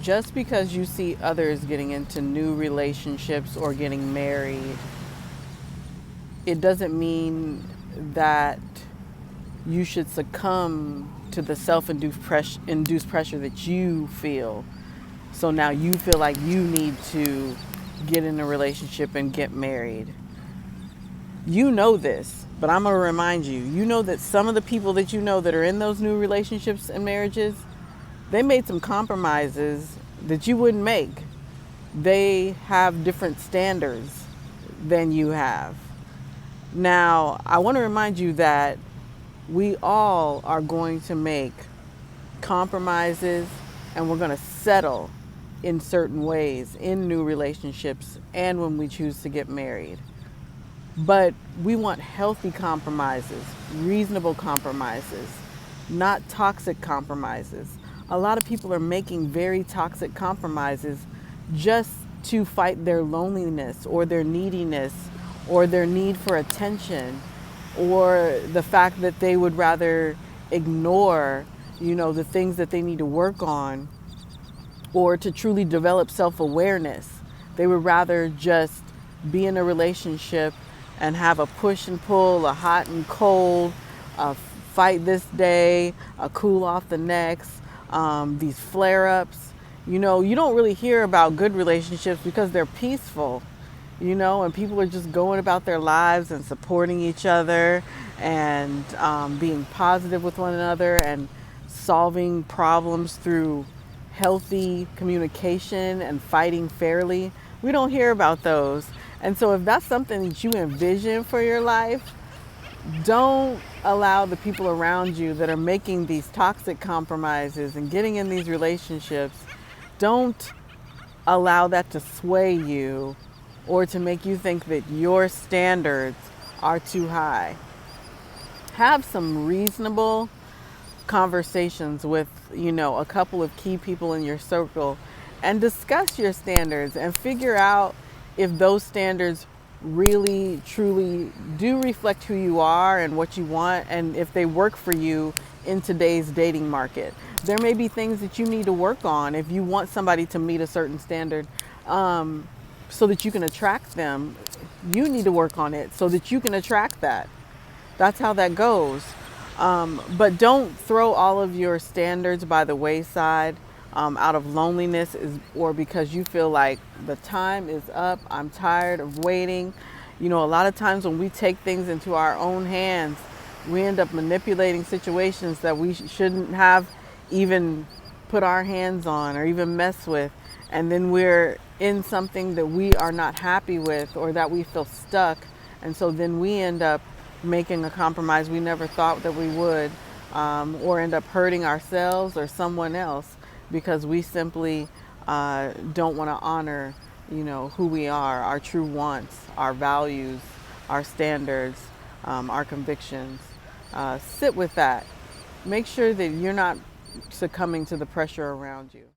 just because you see others getting into new relationships or getting married, it doesn't mean that you should succumb to the induced pressure that you feel. So now you feel like you need to get in a relationship and get married. You know this, but I'm going to remind you, you know that some of the people that you know that are in those new relationships and marriages, they made some compromises that you wouldn't make. They have different standards than you have. Now, I want to remind you that we all are going to make compromises and we're going to settle in certain ways in new relationships and when we choose to get married. But we want healthy compromises, reasonable compromises, not toxic compromises. A lot of people are making very toxic compromises just to fight their loneliness or their neediness or their need for attention or the fact that they would rather ignore, the things that they need to work on or to truly develop self-awareness. They would rather just be in a relationship and have a push and pull, a hot and cold, a fight this day, a cool off the next, these flare-ups. You don't really hear about good relationships because they're peaceful, and people are just going about their lives and supporting each other and being positive with one another and solving problems through healthy communication and fighting fairly. We don't hear about those. And so if that's something that you envision for your life, don't allow the people around you that are making these toxic compromises and getting in these relationships, don't allow that to sway you or to make you think that your standards are too high. Have some reasonable conversations with, a couple of key people in your circle and discuss your standards and figure out if those standards really truly do reflect who you are and what you want and if they work for you in today's dating market. There may be things that you need to work on if you want somebody to meet a certain standard so that you can attract them. You need to work on it so that you can attract that. That's how that goes. But don't throw all of your standards by the wayside out of loneliness or because you feel like the time is up, I'm tired of waiting. A lot of times when we take things into our own hands, we end up manipulating situations that we shouldn't have even put our hands on or even mess with. And then we're in something that we are not happy with or that we feel stuck. And so then we end up making a compromise we never thought that we would, or end up hurting ourselves or someone else because we simply don't want to honor, who we are, our true wants, our values, our standards, our convictions. Sit with that. Make sure that you're not succumbing to the pressure around you.